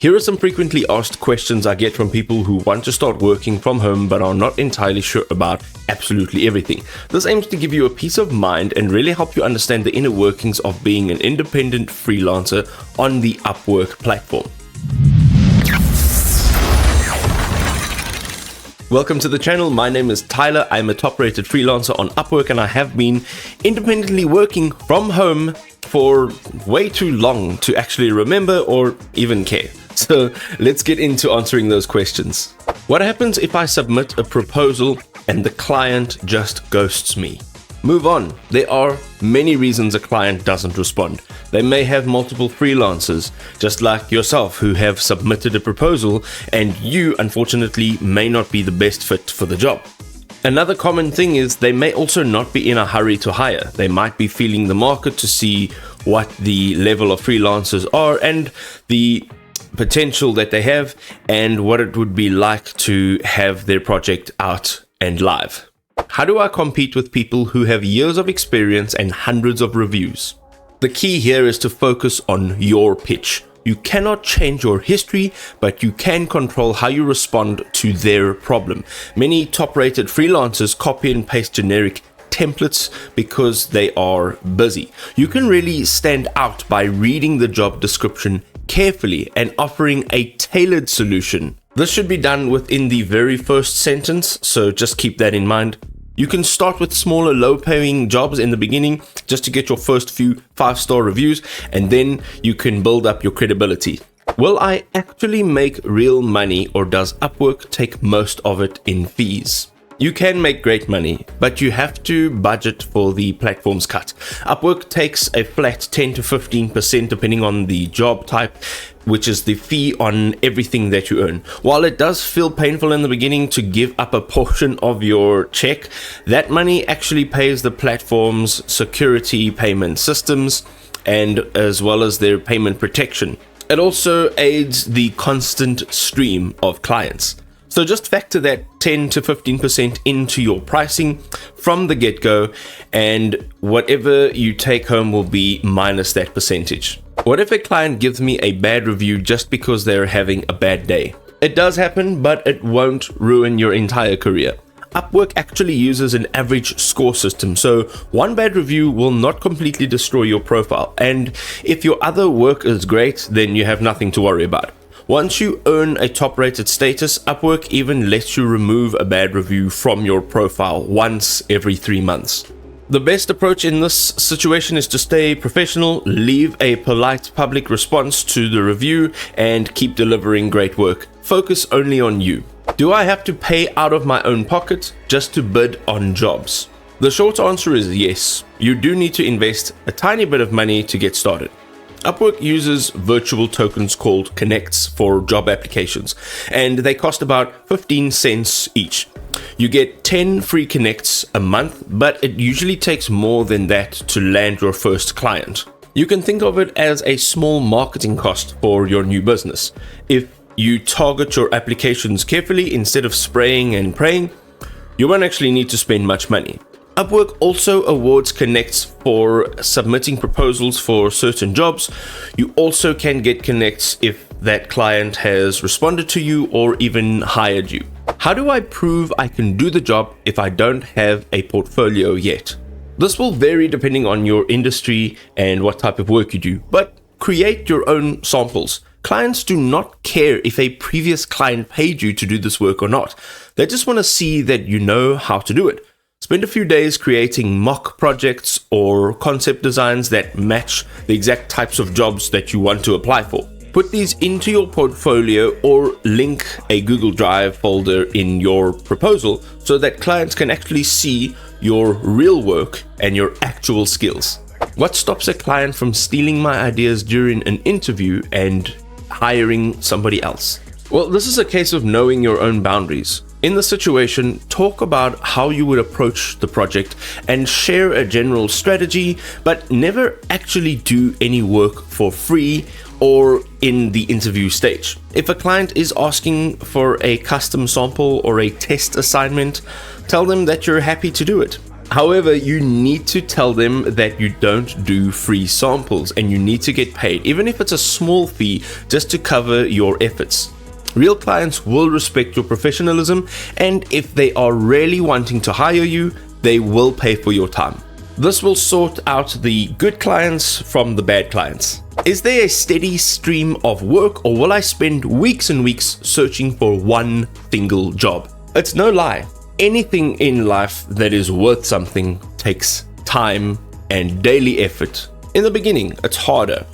Here are some frequently asked questions I get from people who want to start working from home but are not entirely sure about absolutely everything. This aims to give you a peace of mind and really help you understand the inner workings of being an independent freelancer on the Upwork platform. Welcome to the channel. My name is Tyler. I'm a top-rated freelancer on Upwork and I have been independently working from home for way too long to actually remember or even care. So let's get into answering those questions. What happens if I submit a proposal and the client just ghosts me? Move on. There are many reasons a client doesn't respond. They may have multiple freelancers, just like yourself, who have submitted a proposal and you, unfortunately, may not be the best fit for the job. Another common thing is they may also not be in a hurry to hire. They might be feeling the market to see what the level of freelancers are and the potential that they have and what it would be like to have their project out and live. How do I compete with people who have years of experience and hundreds of reviews? The key here is to focus on your pitch. You cannot change your history, but you can control how you respond to their problem. Many top-rated freelancers copy and paste generic templates because they are busy. You can really stand out by reading the job description carefully and offering a tailored solution. This should be done within the very first sentence, so just keep that in mind. You can start with smaller, low-paying jobs in the beginning just to get your first few 5-star reviews, and then you can build up your credibility. Will I actually make real money, or does Upwork take most of it in fees? You can make great money, but you have to budget for the platform's cut. Upwork takes a flat 10 to 15% depending on the job type, which is the fee on everything that you earn. While it does feel painful in the beginning to give up a portion of your check, that money actually pays the platform's security payment systems and as well as their payment protection. It also aids the constant stream of clients. So just factor that 10 to 15% into your pricing from the get-go, and whatever you take home will be minus that percentage. What if a client gives me a bad review just because they're having a bad day? It does happen, but it won't ruin your entire career. Upwork actually uses an average score system, so one bad review will not completely destroy your profile. And if your other work is great, then you have nothing to worry about. Once you earn a top-rated status, Upwork even lets you remove a bad review from your profile once every 3 months. The best approach in this situation is to stay professional, leave a polite public response to the review, and keep delivering great work. Focus only on you. Do I have to pay out of my own pocket just to bid on jobs? The short answer is yes. You do need to invest a tiny bit of money to get started. Upwork uses virtual tokens called connects for job applications, and they cost about 15 cents each. You get 10 free connects a month, but it usually takes more than that to land your first client. You can think of it as a small marketing cost for your new business. If you target your applications carefully instead of spraying and praying, you won't actually need to spend much money. Upwork also awards connects for submitting proposals for certain jobs. You also can get connects if that client has responded to you or even hired you. How do I prove I can do the job if I don't have a portfolio yet? This will vary depending on your industry and what type of work you do, but create your own samples. Clients do not care if a previous client paid you to do this work or not. They just want to see that you know how to do it. Spend a few days creating mock projects or concept designs that match the exact types of jobs that you want to apply for. Put these into your portfolio or link a Google Drive folder in your proposal so that clients can actually see your real work and your actual skills. What stops a client from stealing my ideas during an interview and hiring somebody else? Well, this is a case of knowing your own boundaries. In the situation, talk about how you would approach the project and share a general strategy, but never actually do any work for free or in the interview stage. If a client is asking for a custom sample or a test assignment, tell them that you're happy to do it. However, you need to tell them that you don't do free samples and you need to get paid, even if it's a small fee, just to cover your efforts. Real clients will respect your professionalism, and if they are really wanting to hire you, they will pay for your time. This will sort out the good clients from the bad clients. Is there a steady stream of work, or will I spend weeks and weeks searching for one single job? It's no lie. Anything in life that is worth something takes time and daily effort. In the beginning, it's harder.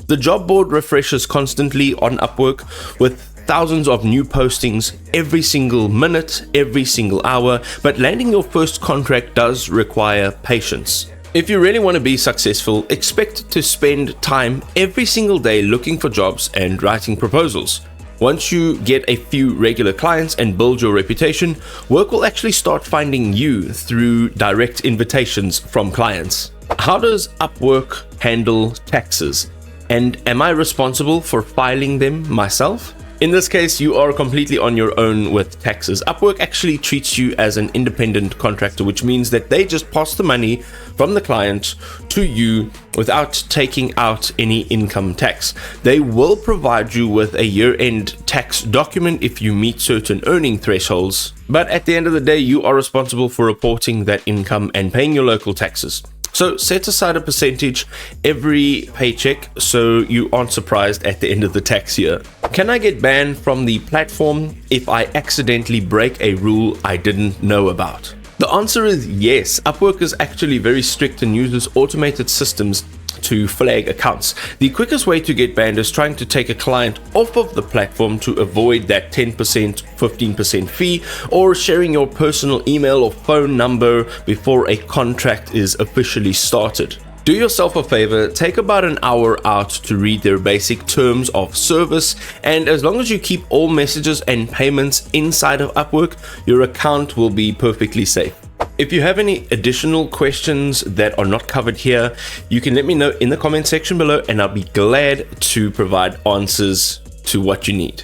The job board refreshes constantly on Upwork with thousands of new postings every single minute, every single hour, but landing your first contract does require patience. If you really want to be successful, expect to spend time every single day looking for jobs and writing proposals. Once you get a few regular clients and build your reputation, work will actually start finding you through direct invitations from clients. How does Upwork handle taxes? And am I responsible for filing them myself? In this case, you are completely on your own with taxes. Upwork actually treats you as an independent contractor, which means that they just pass the money from the client to you without taking out any income tax. They will provide you with a year-end tax document if you meet certain earning thresholds, but at the end of the day, you are responsible for reporting that income and paying your local taxes. So set aside a percentage every paycheck so you aren't surprised at the end of the tax year. Can I get banned from the platform if I accidentally break a rule I didn't know about? The answer is yes. Upwork is actually very strict and uses automated systems to flag accounts. The quickest way to get banned is trying to take a client off of the platform to avoid that 10%, 15% fee, or sharing your personal email or phone number before a contract is officially started. Do yourself a favor, take about an hour out to read their basic terms of service, and as long as you keep all messages and payments inside of Upwork, your account will be perfectly safe. If you have any additional questions that are not covered here, you can let me know in the comment section below and I'll be glad to provide answers to what you need.